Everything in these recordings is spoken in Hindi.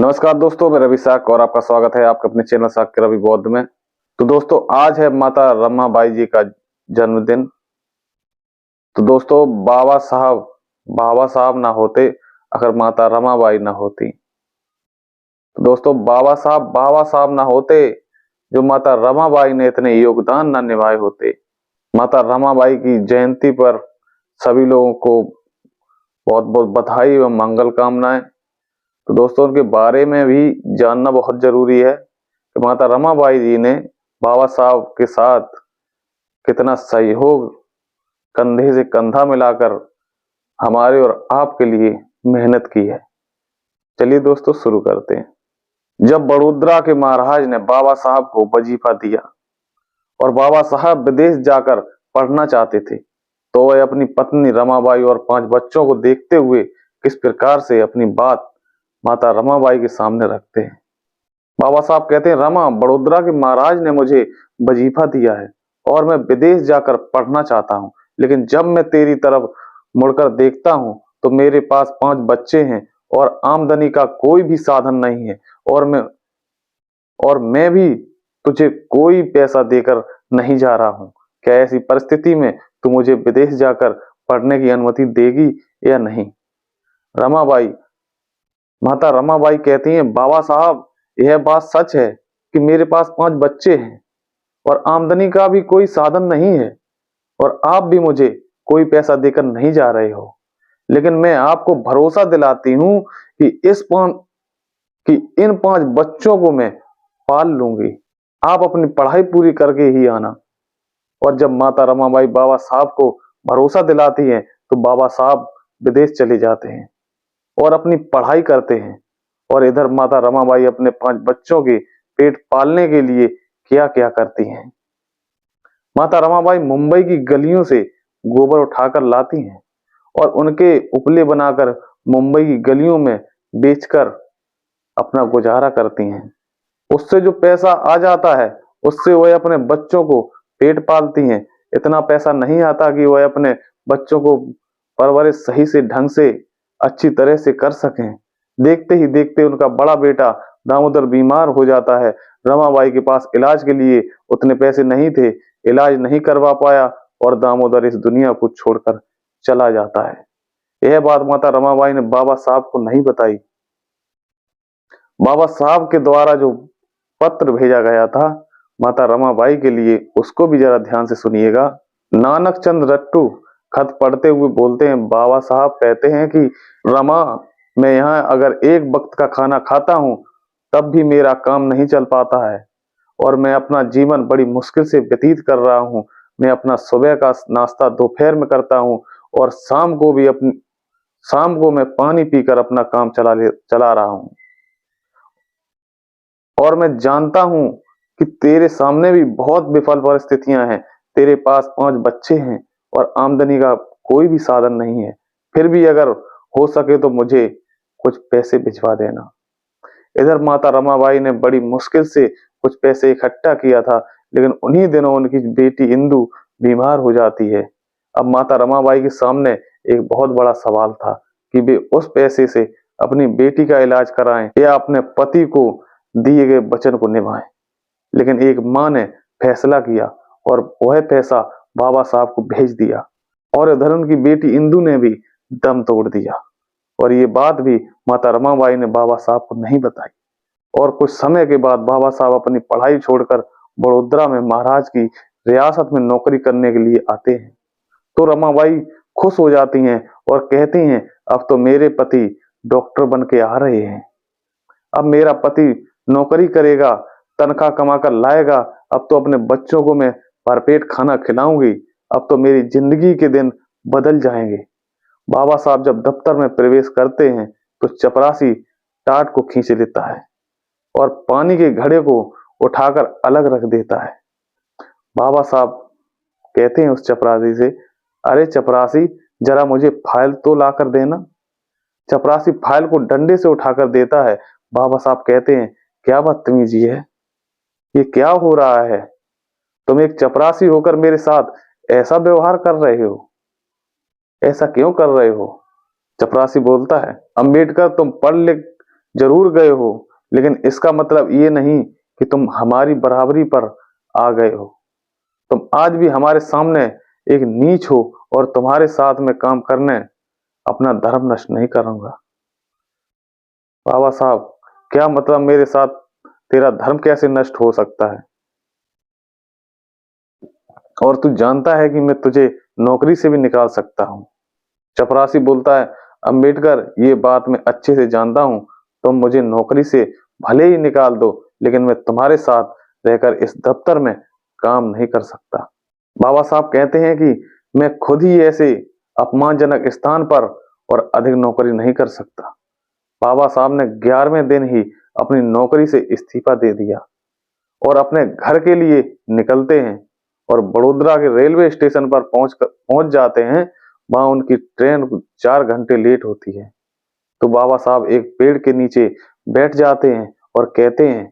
नमस्कार दोस्तों, मैं रवि साक और आपका स्वागत है आपके अपने चैनल साक के रवि बौद्ध में। तो दोस्तों, आज है माता रमाबाई जी का जन्मदिन। तो दोस्तों, बाबा साहब ना होते अगर माता रमाबाई ना होती। तो दोस्तों, बाबा साहब ना होते जो माता रमाबाई ने इतने योगदान ना निभाए होते। माता रमाबाई की जयंती पर सभी लोगों को बहुत बहुत बधाई एवं मंगल कामनाएं। तो दोस्तों, उनके बारे में भी जानना बहुत जरूरी है कि माता रमाबाई जी ने बाबा साहब के साथ कितना सहयोग, कंधे से कंधा मिलाकर हमारे और आपके लिए मेहनत की है। चलिए दोस्तों, शुरू करते हैं। जब बड़ोदरा के महाराज ने बाबा साहब को वजीफा दिया और बाबा साहब विदेश जाकर पढ़ना चाहते थे, तो वह अपनी पत्नी रमाबाई और 5 बच्चों को देखते हुए किस प्रकार से अपनी बात माता रमाबाई के सामने रखते हैं। बाबा साहब कहते हैं, रमा, बड़ोदरा के महाराज ने मुझे वजीफा दिया है और मैं विदेश जाकर पढ़ना चाहता हूँ, लेकिन जब मैं तेरी तरफ मुड़कर देखता हूँ तो मेरे पास 5 बच्चे हैं और आमदनी का कोई भी साधन नहीं है और मैं भी तुझे कोई पैसा देकर नहीं जा रहा हूँ। क्या ऐसी परिस्थिति में तू मुझे विदेश जाकर पढ़ने की अनुमति देगी या नहीं? रमाबाई माता रमाबाई कहती हैं, बाबा साहब, यह बात सच है कि मेरे पास 5 बच्चे हैं और आमदनी का भी कोई साधन नहीं है और आप भी मुझे कोई पैसा देकर नहीं जा रहे हो, लेकिन मैं आपको भरोसा दिलाती हूँ कि इन 5 बच्चों को मैं पाल लूंगी। आप अपनी पढ़ाई पूरी करके ही आना। और जब माता रमाबाई बाबा साहब को भरोसा दिलाती हैं तो बाबा साहब विदेश चले जाते हैं और अपनी पढ़ाई करते हैं। और इधर माता रमाबाई अपने 5 बच्चों के पेट पालने के लिए क्या क्या करती हैं। माता रमाबाई मुंबई की गलियों से गोबर उठाकर लाती हैं और उनके उपले बनाकर मुंबई की गलियों में बेचकर अपना गुजारा करती हैं। उससे जो पैसा आ जाता है उससे वह अपने बच्चों को पेट पालती हैं। इतना पैसा नहीं आता कि वह अपने बच्चों को परवरिश सही से ढंग से अच्छी तरह से कर सकें। देखते ही देखते उनका बड़ा बेटा दामोदर बीमार हो जाता है। रमाबाई के पास इलाज के लिए उतने पैसे नहीं थे, इलाज नहीं करवा पाया और दामोदर इस दुनिया को छोड़कर चला जाता है। यह बात माता रमाबाई ने बाबा साहब को नहीं बताई। बाबा साहब के द्वारा जो पत्र भेजा गया था माता रमाबाई के लिए, उसको भी जरा ध्यान से सुनिएगा। नानक चंद रट्टू खत पढ़ते हुए बोलते हैं, बाबा साहब कहते हैं कि रमा, मैं यहाँ अगर एक वक्त का खाना खाता हूँ तब भी मेरा काम नहीं चल पाता है और मैं अपना जीवन बड़ी मुश्किल से व्यतीत कर रहा हूँ। मैं अपना सुबह का नाश्ता दोपहर में करता हूँ और शाम को मैं पानी पीकर अपना काम चला रहा हूँ। और मैं जानता हूं कि तेरे सामने भी बहुत विफल परिस्थितियां हैं। तेरे पास 5 बच्चे हैं और आमदनी का कोई भी साधन नहीं है। फिर भी अगर हो सके तो मुझे कुछ पैसे भिजवा देना। इधर माता रमाबाई ने बड़ी मुश्किल से कुछ पैसे इकट्ठा किया था, लेकिन उन्हीं दिनों उनकी बेटी इंदु बीमार हो जाती है। अब माता रमाबाई के सामने एक बहुत बड़ा सवाल था कि वे उस पैसे से अपनी बेटी का इलाज कराएं या अपने पति को दिए गए वचन को निभाएं। लेकिन एक मां ने फैसला किया और वह पैसा बाबा साहब को भेज दिया और इधर उनकी बेटी इंदु ने भी दम तोड़ दिया और ये बात भी माता रमाबाई ने बाबा साहब को नहीं बताई। और कुछ समय के बाद बाबा साहब अपनी पढ़ाई छोड़कर बड़ोदरा में महाराज की रियासत में नौकरी करने के लिए आते हैं। तो रमाबाई खुश हो जाती हैं और कहती हैं, अब तो मेरे पति डॉक्टर बन के आ रहे हैं। अब मेरा पति नौकरी करेगा, तनख्वाह कमा कर लाएगा। अब तो अपने बच्चों को मैं भरपेट खाना खिलाऊंगी। अब तो मेरी जिंदगी के दिन बदल जाएंगे। बाबा साहब जब दफ्तर में प्रवेश करते हैं तो चपरासी टाट को खींच लेता है और पानी के घड़े को उठाकर अलग रख देता है। बाबा साहब कहते हैं उस चपरासी से, अरे चपरासी, जरा मुझे फाइल तो ला कर देना। चपरासी फाइल को डंडे से उठाकर देता है। बाबा साहब कहते हैं, क्या बदतमीजी है, ये क्या हो रहा है? तुम एक चपरासी होकर मेरे साथ ऐसा व्यवहार कर रहे हो, ऐसा क्यों कर रहे हो? चपरासी बोलता है, अंबेडकर, तुम पढ़ लिख जरूर गए हो, लेकिन इसका मतलब ये नहीं कि तुम हमारी बराबरी पर आ गए हो। तुम आज भी हमारे सामने एक नीच हो और तुम्हारे साथ में काम करने अपना धर्म नष्ट नहीं करूंगा। बाबा साहब, क्या मतलब मेरे साथ तेरा धर्म कैसे नष्ट हो सकता है? और तू जानता है कि मैं तुझे नौकरी से भी निकाल सकता हूं। चपरासी बोलता है, अंबेडकर, ये बात मैं अच्छे से जानता हूं। तुम मुझे नौकरी से भले ही निकाल दो, लेकिन मैं तुम्हारे साथ रहकर इस दफ्तर में काम नहीं कर सकता। बाबा साहब कहते हैं कि मैं खुद ही ऐसे अपमानजनक स्थान पर और अधिक नौकरी नहीं कर सकता। बाबा साहब ने 11वें दिन ही अपनी नौकरी से इस्तीफा दे दिया और अपने घर के लिए निकलते हैं और बड़ोदरा के रेलवे स्टेशन पर पहुंच जाते हैं। वहां उनकी ट्रेन 4 घंटे लेट होती है। तो बाबा साहब एक पेड़ के नीचे बैठ जाते हैं और कहते हैं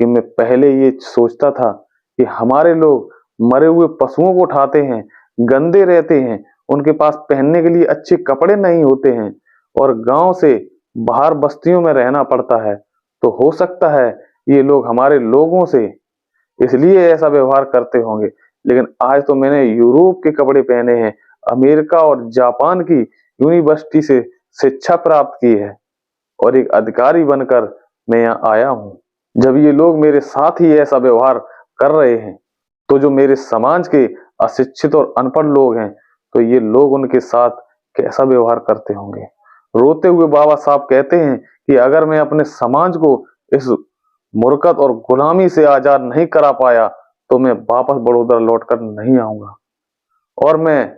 कि मैं पहले ये सोचता था कि हमारे लोग मरे हुए पशुओं को उठाते हैं, गंदे रहते हैं, उनके पास पहनने के लिए अच्छे कपड़े नहीं होते हैं और गांव से बाहर बस्तियों में रहना पड़ता है। तो हो सकता है ये लोग हमारे लोगों से इसलिए ऐसा व्यवहार करते होंगे। लेकिन आज तो मैंने यूरोप के कपड़े पहने हैं, अमेरिका और जापान की यूनिवर्सिटी से शिक्षा प्राप्त की है और एक अधिकारी बनकर मैं यहाँ आया हूँ। जब ये लोग मेरे साथ ही ऐसा व्यवहार कर रहे हैं, तो जो मेरे समाज के अशिक्षित और अनपढ़ लोग हैं, तो ये लोग उनके साथ कैसा व्यवहार करते होंगे। रोते हुए बाबा साहब कहते हैं कि अगर मैं अपने समाज को इस मुर्कत और गुलामी से आजाद नहीं करा पाया, तो मैं वापस बड़ौदा लौटकर नहीं आऊंगा और मैं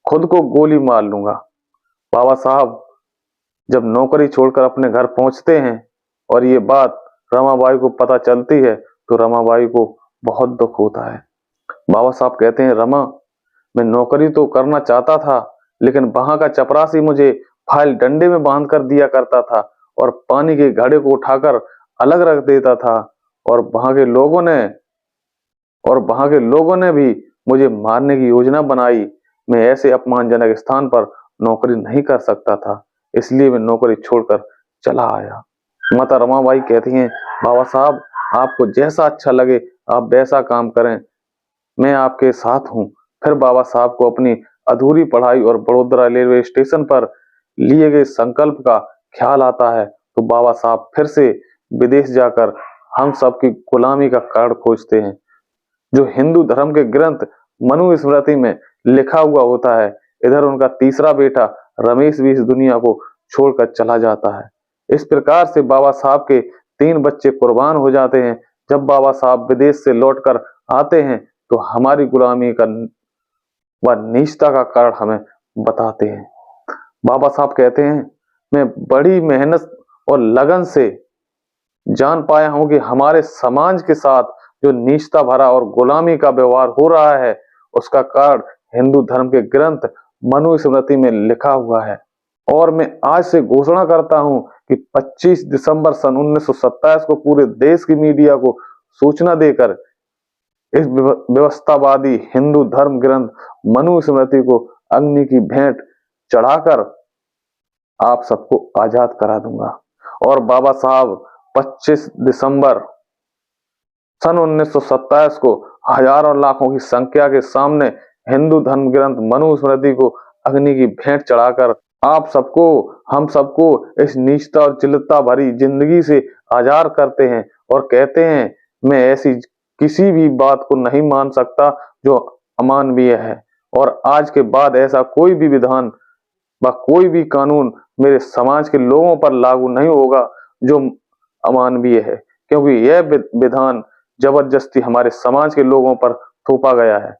खुद को गोली मार लूंगा। बाबा साहब जब नौकरी छोड़कर अपने घर पहुंचते हैं और ये बात रमाबाई को पता चलती है, तो रमाबाई को बहुत दुख होता है। बाबा साहब कहते हैं, रमा, मैं नौकरी तो करना चाहता था, लेकिन वहां का चपरासी मुझे फाइल डंडे में बांध कर दिया करता था और पानी के घड़े को उठाकर अलग रख देता था और वहां के लोगों ने भी मुझे मारने की योजना बनाई। मैं ऐसे अपमानजनक स्थान पर नौकरी नहीं कर सकता था, इसलिए मैं नौकरी छोड़कर चला आया। माता रमाबाई कहती हैं, बाबा साहब, आपको जैसा अच्छा लगे आप वैसा काम करें, मैं आपके साथ हूँ। फिर बाबा साहब को अपनी अधूरी पढ़ाई और बड़ोदरा रेलवे स्टेशन पर लिए गए संकल्प का ख्याल आता है। तो बाबा साहब फिर से विदेश जाकर हम सबकी गुलामी का कारण खोजते हैं, जो हिंदू धर्म के ग्रंथ मनुस्मृति में लिखा हुआ होता है। इधर उनका तीसरा बेटा रमेश भी इस दुनिया को छोड़कर चला जाता है। इस प्रकार से बाबा साहब के 3 बच्चे कुर्बान हो जाते हैं। जब बाबा साहब विदेश से लौटकर आते हैं, तो हमारी गुलामी का व नीचता का कारण हमें बताते हैं। बाबा साहब कहते हैं, मैं बड़ी मेहनत और लगन से जान पाया हूं कि हमारे समाज के साथ जो नीचता भरा और गुलामी का व्यवहार हो रहा है, उसका कारण हिंदू धर्म के ग्रंथ मनुस्मृति में लिखा हुआ है। और मैं आज से घोषणा करता हूं कि 25 दिसंबर सन 1927 को पूरे देश की मीडिया को सूचना देकर इस व्यवस्थावादी हिंदू धर्म ग्रंथ मनुस्मृति को अग्नि की भेंट चढ़ाकर आप सबको आजाद करा दूंगा। और बाबा साहब 25 दिसंबर सन 1927 को हजारों लाखों की संख्या के सामने हिंदू धर्म ग्रंथ मनुस्मृति को अग्नि की भेंट चढ़ाकर आप सबको, हम सबको इस नीचता और चिल्लता भरी जिंदगी से आजाद करते हैं और कहते हैं, मैं ऐसी किसी भी बात को नहीं मान सकता जो अमानवीय है और आज के बाद ऐसा कोई भी विधान व कोई भी कानून मेरे समाज के लोगों पर लागू नहीं होगा जो अमानवीय है, क्योंकि यह विधान जबरदस्ती हमारे समाज के लोगों पर थोपा गया है।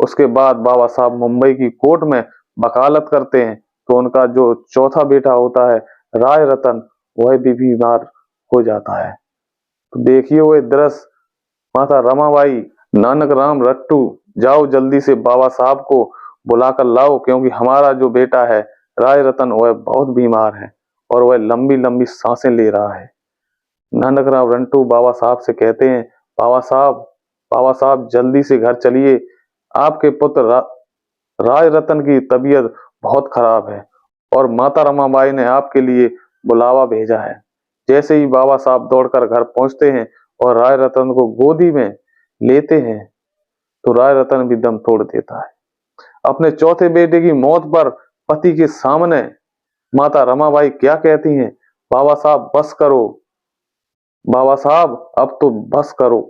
उसके बाद बाबा साहब मुंबई की कोर्ट में वकालत करते हैं, तो उनका जो चौथा बेटा होता है राय रतन, वह भी बीमार हो जाता है। तो देखिए वो दृश्य, माता रमाबाई, नानक राम रट्टू, जाओ जल्दी से बाबा साहब को बुलाकर लाओ, क्योंकि हमारा जो बेटा है राय रतन वह बहुत बीमार है और वह लंबी लंबी सांसें ले रहा है। नानक राम रंटू बाबा साहब से कहते हैं, बाबा साहब जल्दी से घर चलिए, आपके पुत्र राज रतन की तबीयत बहुत खराब है और माता रमाबाई ने आपके लिए बुलावा भेजा है। जैसे ही बाबा साहब दौड़कर घर पहुंचते हैं और राय रतन को गोदी में लेते हैं तो राय रतन भी दम तोड़ देता है। अपने चौथे बेटे की मौत पर पति के सामने माता रमाबाई क्या कहती हैं, बाबा साहब बस करो, बाबा साहब अब तो बस करो,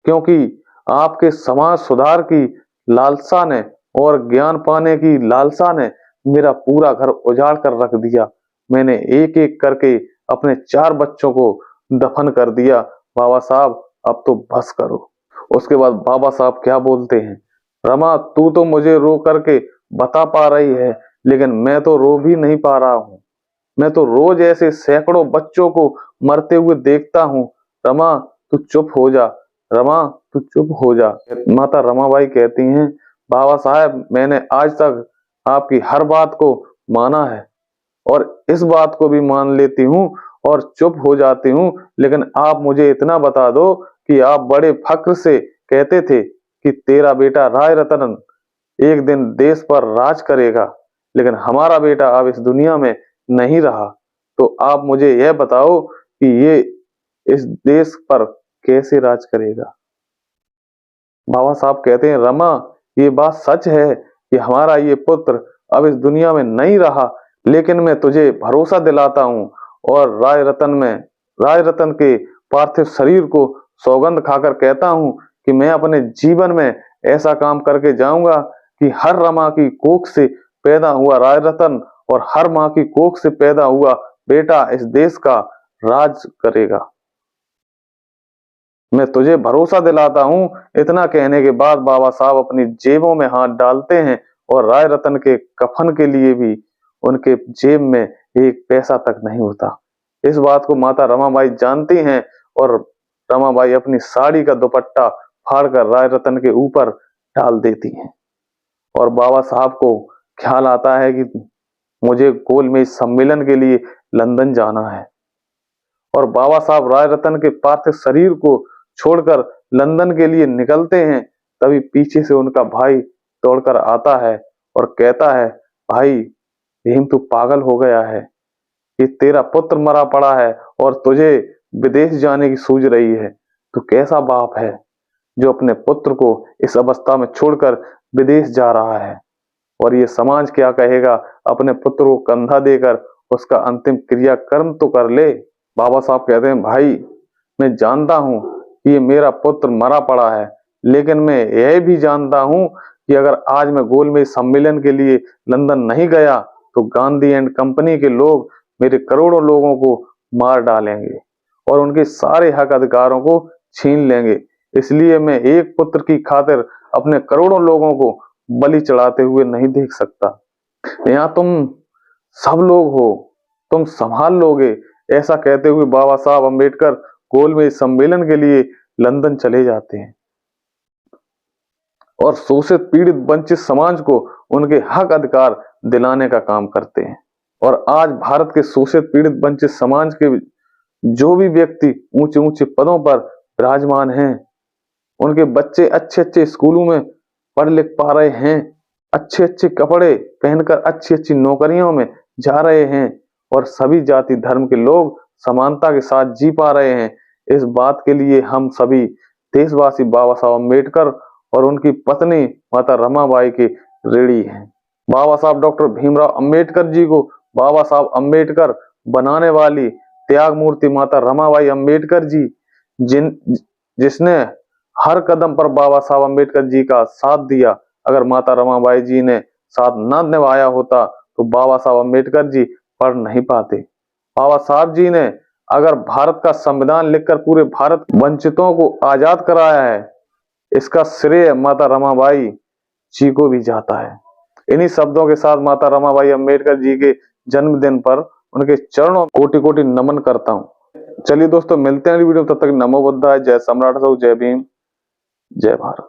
क्योंकि आपके समाज सुधार की लालसा ने और ज्ञान पाने की लालसा ने मेरा पूरा घर उजाड़ कर रख दिया। मैंने एक एक करके अपने 4 बच्चों को दफन कर दिया। बाबा साहब अब तो बस करो। उसके बाद बाबा साहब क्या बोलते हैं, रमा तू तो मुझे रो करके बता पा रही है, लेकिन मैं तो रो भी नहीं पा रहा हूँ। मैं तो रोज ऐसे सैकड़ों बच्चों को मरते हुए देखता हूँ। रमा तू चुप हो जा, रमा तू चुप हो जा। माता रमाबाई कहती हैं, बाबा साहब मैंने आज तक आपकी हर बात को माना है और इस बात को भी मान लेती हूँ और चुप हो जाती हूँ, लेकिन आप मुझे इतना बता दो कि आप बड़े फक्र से कहते थे कि तेरा बेटा राय रतन एक दिन देश पर राज करेगा, लेकिन हमारा बेटा अब इस दुनिया में नहीं रहा। तो आप मुझे यह बताओ कि ये इस देश पर कैसे राज करेगा। बाबा साहब कहते हैं, रमा ये बात सच है कि हमारा ये पुत्र अब इस दुनिया में नहीं रहा, लेकिन मैं तुझे भरोसा दिलाता हूँ और राय रतन के पार्थिव शरीर को सौगंध खाकर कहता हूँ कि मैं अपने जीवन में ऐसा काम करके जाऊंगा कि हर रमा की कोख से पैदा हुआ राय रतन और हर माँ की कोख से पैदा हुआ बेटा इस देश का राज करेगा। मैं तुझे भरोसा दिलाता हूँ। इतना कहने के बाद बाबा साहब अपनी जेबों में हाथ डालते हैं और राय रतन के कफन के लिए भी उनके जेब में एक पैसा तक नहीं होता। इस बात को माता रमाबाई जानती हैं और रमाबाई अपनी साड़ी का दुपट्टा फाड़कर राय रतन के ऊपर डाल देती हैं और बाबा साहब को ख्याल आता है कि मुझे गोलमेज सम्मेलन के लिए लंदन जाना है और बाबा साहब राय रतन के पार्थिव शरीर को छोड़कर लंदन के लिए निकलते हैं। तभी पीछे से उनका भाई दौड़कर आता है और कहता है, भाई भीम तू पागल हो गया है, कि तेरा पुत्र मरा पड़ा है और तुझे विदेश जाने की सूझ रही है। तू कैसा बाप है जो अपने पुत्र को इस अवस्था में छोड़कर विदेश जा रहा है, और ये समाज क्या कहेगा। अपने पुत्र को कंधा देकर उसका अंतिम क्रियाकर्म तो कर ले। बाबा साहब कहते हैं, भाई मैं जानता हूं कि ये मेरा पुत्र मरा पड़ा है, लेकिन मैं यह भी जानता हूं कि अगर आज मैं गोलमेज सम्मेलन के लिए लंदन नहीं गया तो गांधी एंड कंपनी के लोग मेरे करोड़ों लोगों को मार डालेंगे और उनके सारे हक अधिकारों को छीन लेंगे। इसलिए मैं एक पुत्र की खातिर अपने करोड़ों लोगों को बलि चढ़ाते हुए नहीं देख सकता। यहाँ तुम सब लोग हो, तुम संभाल लोगे। ऐसा कहते हुए बाबा साहब अम्बेडकर गोलमेज सम्मेलन के लिए लंदन चले जाते हैं और शोषित पीड़ित वंचित समाज को उनके हक अधिकार दिलाने का काम करते हैं। और आज भारत के शोषित पीड़ित वंचित समाज के जो भी व्यक्ति ऊंचे ऊंचे पदों पर विराजमान हैं, उनके बच्चे अच्छे अच्छे स्कूलों में पढ़ लिख पा रहे हैं, अच्छे अच्छे कपड़े पहनकर अच्छी अच्छी नौकरियों में जा रहे हैं और सभी जाति धर्म के लोग समानता के साथ जी पा रहे हैं। इस बात के लिए हम सभी देशवासी बाबा साहब अम्बेडकर और उनकी पत्नी माता रमाबाई के ऋणी हैं। बाबा साहब डॉक्टर भीमराव अम्बेडकर जी को बाबा साहब अम्बेडकर बनाने वाली त्याग मूर्ति माता रमाबाई अम्बेडकर जी जिसने हर कदम पर बाबा साहब अम्बेडकर जी का साथ दिया, अगर माता रमाबाई जी ने साथ न निभाया होता तो बाबा साहब अम्बेडकर जी पढ़ नहीं पाते। बाबा साहब जी ने अगर भारत का संविधान लिखकर पूरे भारत वंचितों को आजाद कराया है, इसका श्रेय माता रमाबाई जी को भी जाता है। इन्हीं शब्दों के साथ माता रमाबाई अम्बेडकर जी के जन्मदिन पर उनके चरणों कोटि कोटि नमन करता हूँ। चलिए दोस्तों, मिलते हैं अगली वीडियो, तब तक नमो बुद्धाय, जय सम्राट असोक, जय भीम, जय भारत।